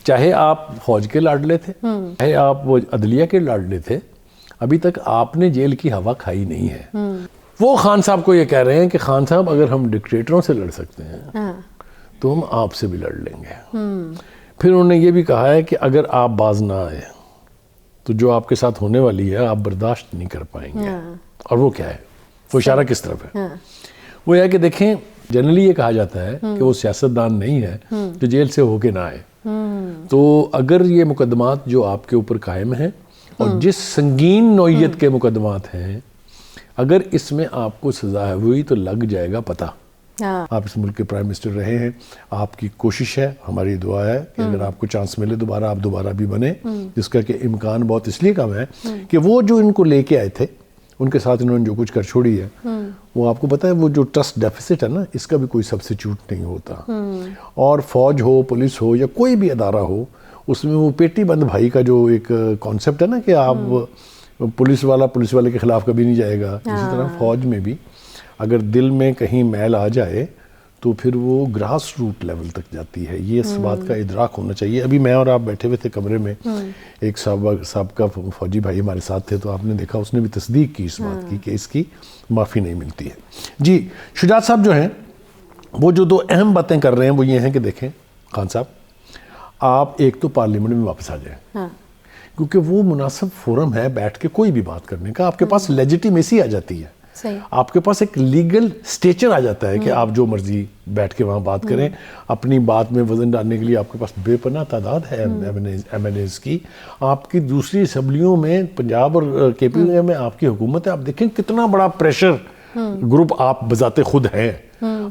چاہے آپ فوج کے لاڈلے تھے، چاہے آپ وہ عدلیہ کے لاڈلے تھے، ابھی تک آپ نے جیل کی ہوا کھائی نہیں ہے۔ وہ خان صاحب کو یہ کہہ رہے ہیں کہ خان صاحب اگر ہم ڈکٹیٹروں سے لڑ سکتے ہیں تو ہم آپ سے بھی لڑ لیں گے۔ پھر انہوں نے یہ بھی کہا ہے کہ اگر آپ باز نہ آئے تو جو آپ کے ساتھ ہونے والی ہے آپ برداشت نہیں کر پائیں گے۔ اور وہ کیا ہے، وہ اشارہ کس طرف ہے؟ وہ یہ کہ دیکھیں، جنرلی یہ کہا جاتا ہے کہ وہ سیاستدان نہیں ہے جو جیل سے ہو کے نہ آئے۔ تو اگر یہ مقدمات جو آپ کے اوپر قائم ہیں اور جس سنگین نوعیت کے مقدمات ہیں، اگر اس میں آپ کو سزا ہوئی تو لگ جائے گا پتہ۔ آپ اس ملک کے پرائم منسٹر رہے ہیں، آپ کی کوشش ہے، ہماری دعا ہے کہ اگر آپ کو چانس ملے دوبارہ آپ دوبارہ بھی بنے، جس کا کہ امکان بہت اس لیے کم ہے کہ وہ جو ان کو لے کے آئے تھے ان کے ساتھ انہوں نے جو کچھ کر چھوڑی ہے، وہ آپ کو پتہ ہے وہ جو ٹرسٹ ڈیفیسٹ ہے نا، اس کا بھی کوئی سبسٹیوٹ نہیں ہوتا۔ اور فوج ہو، پولیس ہو یا کوئی بھی ادارہ ہو، اس میں وہ پیٹی بند بھائی کا جو ایک کانسیپٹ ہے نا کہ آپ پولیس والے کے خلاف کبھی نہیں جائے گا، اسی طرح فوج میں بھی اگر دل میں کہیں میل آ جائے تو پھر وہ گراس روٹ لیول تک جاتی ہے۔ یہ اس بات کا ادراک ہونا چاہیے۔ ابھی میں اور آپ بیٹھے ہوئے تھے کمرے میں، ایک سابقہ فوجی بھائی ہمارے ساتھ تھے، تو آپ نے دیکھا اس نے بھی تصدیق کی اس بات کی کہ اس کی معافی نہیں ملتی ہے۔ جی شجاعت صاحب جو ہیں وہ جو دو اہم باتیں کر رہے ہیں وہ یہ ہیں کہ دیکھیں خان صاحب، آپ ایک تو پارلیمنٹ میں واپس آ جائیں، کیونکہ وہ مناسب فورم ہے بیٹھ کے کوئی بھی بات کرنے کا۔ آپ کے پاس لیجیٹیمیسی آ جاتی ہے، آپ کے پاس ایک لیگل سٹیچر آ جاتا ہے کہ آپ جو مرضی بیٹھ کے وہاں بات کریں۔ اپنی بات میں وزن ڈالنے کے لیے آپ کے پاس بے پناہ تعداد ہے ایم این ایز کی۔ آپ کی دوسری اسمبلیوں میں، پنجاب اور کے پی میں آپ کی حکومت ہے، آپ دیکھیں کتنا بڑا پریشر گروپ آپ بذات خود ہیں۔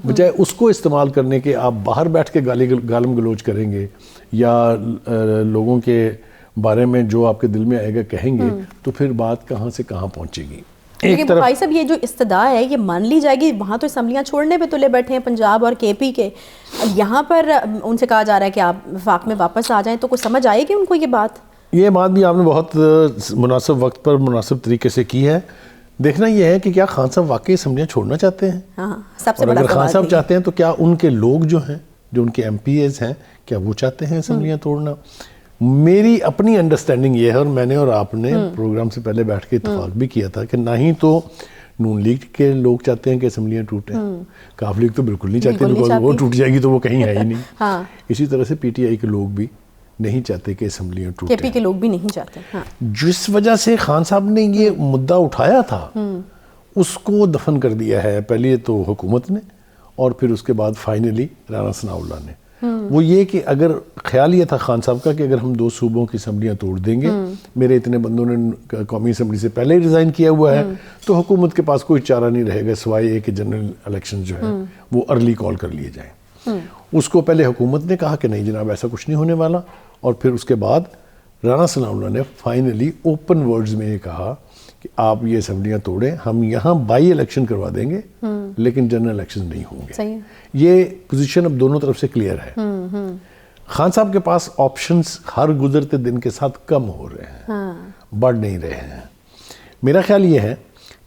بجائے اس کو استعمال کرنے کے آپ باہر بیٹھ کے گالم گلوچ کریں گے یا لوگوں کے بارے میں جو آپ کے دل میں آئے گا کہیں گے، تو پھر بات کہاں سے کہاں پہنچے گی۔ لیکن بھائی صاحب، یہ جو استدعا ہے یہ مان لی جائے گی؟ وہاں تو اسمبلیاں چھوڑنے پہ تلے بیٹھے ہیں پنجاب اور کے پی کے، یہاں پر ان سے کہا جا رہا ہے کہ آپ وفاق میں واپس آ جائیں، تو کوئی سمجھ آئے گی ان کو یہ بات؟ یہ بات بھی آپ نے بہت مناسب وقت پر مناسب طریقے سے کی ہے۔ دیکھنا یہ ہے کہ کیا خان صاحب واقعی اسمبلیاں چھوڑنا چاہتے ہیں؟ سب سے اور بڑا اگر خان صاحب چاہتے ہیں تو کیا ان کے لوگ جو ہیں، جو ان کے ایم پی ایز ہیں، کیا وہ چاہتے ہیں اسمبلیاں توڑنا؟ میری اپنی انڈرسٹینڈنگ یہ ہے، اور میں نے اور آپ نے پروگرام سے پہلے بیٹھ کے اتفاق بھی کیا تھا کہ نہ ہی تو نون لیگ کے لوگ چاہتے ہیں کہ اسمبلیاں ٹوٹیں، کاف لیگ تو بالکل نہیں چاہتے، بیکاز وہ ٹوٹ جائے گی تو وہ کہیں ہے ہی نہیں۔ اسی طرح سے پی ٹی آئی کے لوگ بھی نہیں چاہتے کہ اسمبلیاں ٹوٹیں، کے پی کے لوگ بھی نہیں چاہتے۔ جس وجہ سے خان صاحب نے یہ مدعا اٹھایا تھا اس کو دفن کر دیا ہے، پہلے تو حکومت نے اور پھر اس کے بعد فائنلی رانا ثناء اللہ نے۔ وہ یہ کہ اگر خیال یہ تھا خان صاحب کا کہ اگر ہم 2 صوبوں کی اسمبلیاں توڑ دیں گے، میرے اتنے بندوں نے قومی اسمبلی سے پہلے ہی ریزائن کیا ہوا ہے، تو حکومت کے پاس کوئی چارہ نہیں رہے گا سوائے یہ کہ جنرل الیکشن جو ہے وہ ارلی کال کر لیے جائیں۔ اس کو پہلے حکومت نے کہا کہ نہیں جناب ایسا کچھ نہیں ہونے والا، اور پھر اس کے بعد رانا ثناء اللہ نے فائنلی اوپن ورڈز میں یہ کہا کہ آپ یہ اسمبلیاں توڑیں، ہم یہاں بائی الیکشن کروا دیں گے لیکن جنرل الیکشن نہیں ہوں گے۔ یہ پوزیشن اب دونوں طرف سے کلیئر ہے۔ خان صاحب کے پاس آپشنز ہر گزرتے دن کے ساتھ کم ہو رہے ہیں، بڑھ نہیں رہے ہیں۔ میرا خیال یہ ہے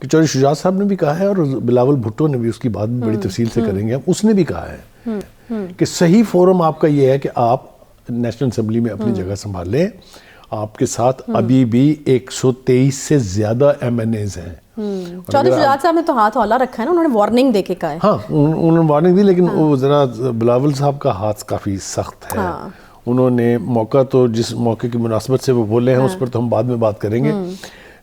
کہ چودھری شجاعت صاحب نے بھی کہا ہے اور بلاول بھٹو نے بھی، اس کی بات بڑی تفصیل سے کریں گے ہم، اس نے بھی کہا ہے کہ صحیح فورم آپ کا یہ ہے کہ آپ نیشنل اسمبلی میں اپنی جگہ سنبھال لیں۔ آپ کے ساتھ ابھی بھی 123 سے زیادہ ایم این ایز ہیں۔ چودھری شجاعت صاحب نے تو ہاتھ اولا رکھا ہے نا، انہوں نے وارننگ دے کے کہا ہے۔ ہاں انہوں نے وارننگ دی، لیکن وہ ذرا بلاول صاحب کا ہاتھ کافی سخت ہے۔ انہوں نے موقع تو جس موقع کی مناسبت سے وہ بولے ہیں اس پر تو ہم بعد میں بات کریں گے،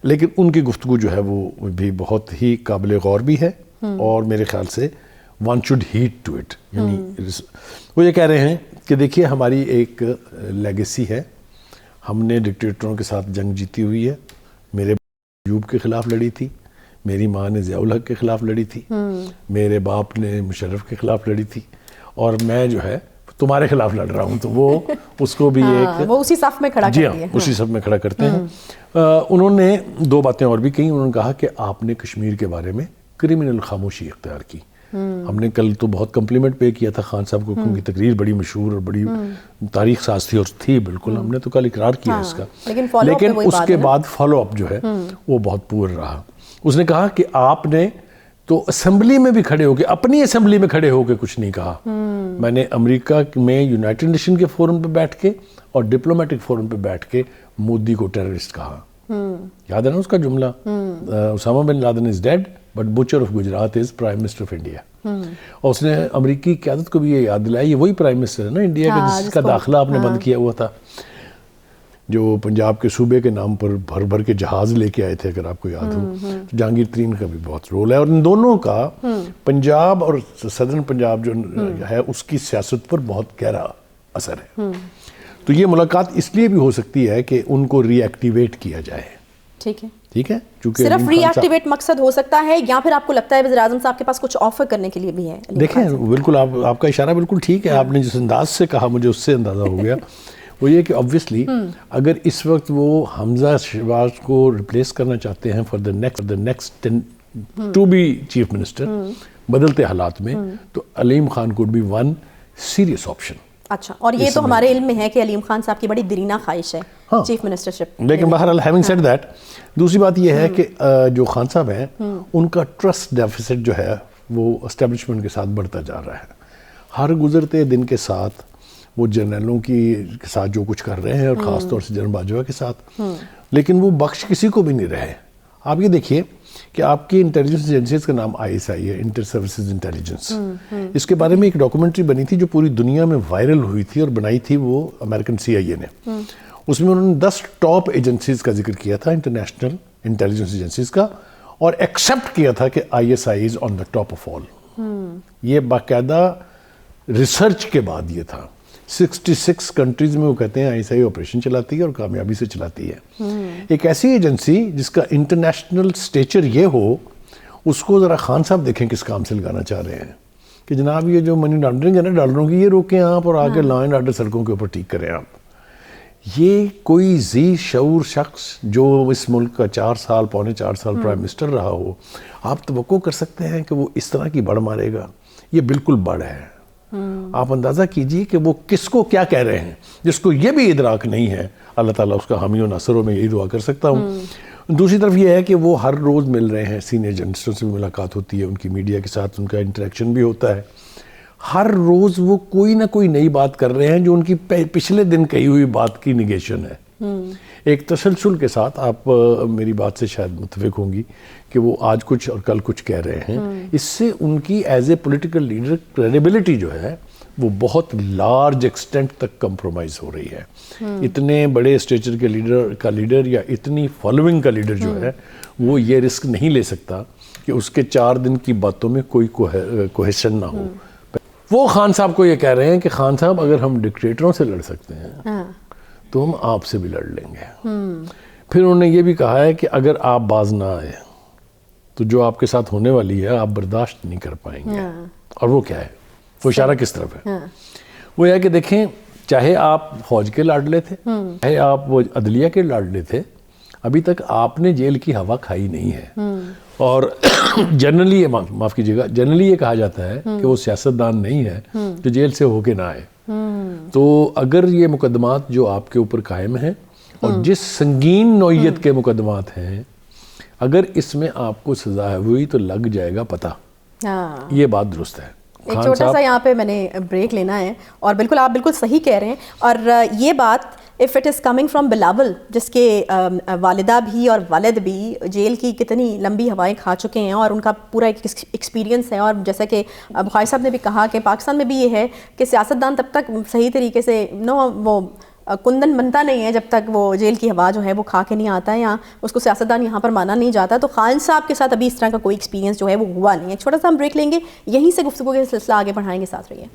لیکن ان کی گفتگو جو ہے وہ بھی بہت ہی قابل غور بھی ہے، اور میرے خیال سے one should heed to it. یعنی وہ یہ کہہ رہے ہیں کہ دیکھیے ہماری ایک لیگیسی ہے، ہم نے ڈکٹیٹروں کے ساتھ جنگ جیتی ہوئی ہے، میرے ایوب کے خلاف لڑی تھی، میری ماں نے ضیاء الحق کے خلاف لڑی تھی، میرے باپ نے مشرف کے خلاف لڑی تھی، اور میں جو ہے تمہارے خلاف لڑ رہا ہوں۔ تو وہ اس کو بھی ایک وہ اسی صف میں کھڑا کرتی ہے، اسی صف میں کھڑا کرتے ہیں۔ انہوں نے 2 باتیں اور بھی کہیں، انہوں نے کہا کہ آپ نے کشمیر کے بارے میں کرمنل خاموشی اختیار کی۔ ہم نے کل تو بہت کمپلیمنٹ پے کیا تھا خان صاحب کو، کیونکہ تقریر بڑی مشہور اور بڑی تاریخ ساز تھی، اور تھی بالکل، ہم نے تو کل اقرار کیا اس کا، لیکن اس کے بعد فالو اپ جو ہے وہ بہت پور رہا۔ اس نے کہا کہ آپ نے تو اسمبلی میں بھی کھڑے ہو کے، اپنی اسمبلی میں کھڑے ہو کے کچھ نہیں کہا، میں نے امریکہ میں یونائٹڈ نیشن کے فورم پہ بیٹھ کے اور ڈپلومیٹک فورم پہ بیٹھ کے مودی کو ٹیررسٹ کہا. یاد ہے نا اس کا جملہ, Osama bin Laden is dead but butcher of Gujarat is prime minister of India. اور اس نے امریکی قیادت کو بھی یہ یاد دلایا, یہ وہی پرائم منسٹر ہے نا انڈیا کا جس کا داخلہ آپ نے بند کیا ہوا تھا, جو پنجاب کے صوبے کے نام پر بھر بھر کے جہاز لے کے آئے تھے, اگر آپ کو یاد ہو. جہانگیر ترین کا بھی بہت رول ہے, اور ان دونوں کا پنجاب اور صدرن پنجاب جو ہے اس کی سیاست پر بہت گہرا اثر ہے. تو یہ ملاقات اس لیے بھی ہو سکتی ہے کہ ان کو ری ایکٹیویٹ کیا جائے. ٹھیک ہے, چونکہ صرف ری ایکٹیویٹ مقصد ہو سکتا ہے, یا پھر آپ کو لگتا ہے وزیر اعظم صاحب کے پاس کچھ آفر کرنے کے لیے بھی ہے؟ دیکھیں بالکل آپ کا اشارہ بالکل ٹھیک ہے, آپ نے جس انداز سے کہا مجھے اس سے اندازہ ہو گیا. وہ یہ کہ obviously اگر اس وقت وہ حمزہ شہباز کو ریپلیس کرنا چاہتے ہیں for the next to be chief minister بدلتے حالات میں, تو Aleem Khan could be one serious option. اچھا, اور یہ تو ہمارے علم میں ہے کہ علیم خان صاحب کی بڑی دیرینہ خواہش ہے چیف منسٹرشپ. لیکن بہرحال ہیونگ سیڈ دیٹ, دوسری بات یہ ہے کہ جو خان صاحب ہیں ان کا ٹرسٹ ڈیفیسٹ جو ہے وہ اسٹیبلشمنٹ کے ساتھ بڑھتا جا رہا ہے. ہر گزرتے دن کے ساتھ وہ جنرلوں کے ساتھ جو کچھ کر رہے ہیں, اور خاص طور سے جنرل باجوہ کے ساتھ, لیکن وہ بخش کسی کو بھی نہیں رہے. آپ یہ دیکھیے کہ آپ کی انٹیلیجنس ایجنسیز کا نام ISI ہے, انٹر سروسز انٹیلیجنس. اس کے بارے میں ایک ڈاکومنٹری بنی تھی جو پوری دنیا میں وائرل ہوئی تھی, اور بنائی تھی وہ امریکن CIA نے. اس میں انہوں نے 10 ٹاپ ایجنسیز کا ذکر کیا تھا, انٹرنیشنل انٹیلیجنس ایجنسیز کا, اور ایکسیپٹ کیا تھا کہ ISI is on the top of all. یہ باقاعدہ ریسرچ کے بعد یہ تھا. 66 کنٹریز میں وہ کہتے ہیں ISI آپریشن چلاتی ہے اور کامیابی سے چلاتی ہے. ایک ایسی ایجنسی جس کا انٹرنیشنل سٹیچر یہ ہو, اس کو ذرا خان صاحب دیکھیں کس کام سے لگانا چاہ رہے ہیں کہ جناب یہ جو منی لانڈرنگ ہے نا ڈالروں کی, یہ روکیں آپ, اور آگے لا اینڈ آرڈر سڑکوں کے اوپر ٹھیک کریں آپ. یہ کوئی ذی شعور شخص جو اس ملک کا 4 سال پونے 4 سال پرائم منسٹر رہا ہو, آپ توقع کر سکتے ہیں کہ وہ اس طرح کی بڑھ مارے گا؟ یہ بالکل بڑھ ہے. آپ اندازہ کیجئے کہ وہ کس کو کیا کہہ رہے ہیں, جس کو یہ بھی ادراک نہیں ہے. اللہ تعالیٰ اس کا حامی و ناصر ہو, میں یہی دعا کر سکتا ہوں. دوسری طرف یہ ہے کہ وہ ہر روز مل رہے ہیں, سینئر جرنلسٹوں سے بھی ملاقات ہوتی ہے, ان کی میڈیا کے ساتھ ان کا انٹریکشن بھی ہوتا ہے. ہر روز وہ کوئی نہ کوئی نئی بات کر رہے ہیں جو ان کی پچھلے دن کہی ہوئی بات کی نیگیشن ہے. ایک تسلسل کے ساتھ, آپ میری بات سے شاید متفق ہوں گی کہ وہ آج کچھ اور کل کچھ کہہ رہے ہیں. اس سے ان کی as a political leader credibility جو ہے وہ بہت لارج ایکسٹینٹ تک کمپرومائز ہو رہی ہے. اتنے بڑے اسٹیچر کے لیڈر یا اتنی فالوئنگ کا لیڈر جو ہے وہ یہ رسک نہیں لے سکتا کہ اس کے 4 دن کی باتوں میں کوئی کوہیشن نہ ہو. وہ خان صاحب کو یہ کہہ رہے ہیں کہ خان صاحب اگر ہم ڈکٹیٹروں سے لڑ سکتے ہیں تو ہم آپ سے بھی لڑ لیں گے. پھر انہوں نے یہ بھی کہا ہے کہ اگر آپ باز نہ آئے تو جو آپ کے ساتھ ہونے والی ہے آپ برداشت نہیں کر پائیں گے. اور وہ کیا ہے, وہ اشارہ کس طرف ہے؟ وہ یہ کہ دیکھیں, چاہے آپ فوج کے لاڈلے تھے, چاہے آپ وہ عدلیہ کے لاڈلے تھے, ابھی تک آپ نے جیل کی ہوا کھائی نہیں ہے. اور جنرلی یہ معاف کیجیے گا, جنرلی یہ کہا جاتا ہے کہ وہ سیاستدان نہیں ہے جو جیل سے ہو کے نہ آئے. تو اگر یہ مقدمات جو آپ کے اوپر قائم ہیں, اور جس سنگین نوعیت کے مقدمات ہیں, اگر اس میں آپ کو سزا ہوئی تو لگ جائے گا پتہ. یہ بات درست ہے. ایک چھوٹا سا یہاں پہ میں نے بریک لینا ہے, اور بالکل آپ بالکل صحیح کہہ رہے ہیں. اور یہ بات if it is coming from Bilawal, جس کے والدہ بھی اور والد بھی جیل کی کتنی لمبی ہوائیں کھا چکے ہیں, اور ان کا پورا ایک ایکسپیرینس ہے. اور جیسا کہ بخاری صاحب نے بھی کہا کہ پاکستان میں بھی یہ ہے کہ سیاستدان تب تک صحیح طریقے سے وہ کندن بنتا نہیں ہے جب تک وہ جیل کی ہوا جو ہے وہ کھا کے نہیں آتا ہے, یا اس کو سیاستدان یہاں پر مانا نہیں جاتا. تو خان صاحب کے ساتھ ابھی اس طرح کا کوئی ایکسپیرینس جو ہے وہ ہوا نہیں ہے. ایک چھوٹا سا ہم بریک لیں گے, یہیں سے گفتگو کا سلسلہ آگے بڑھائیں گے, ساتھ رہیے.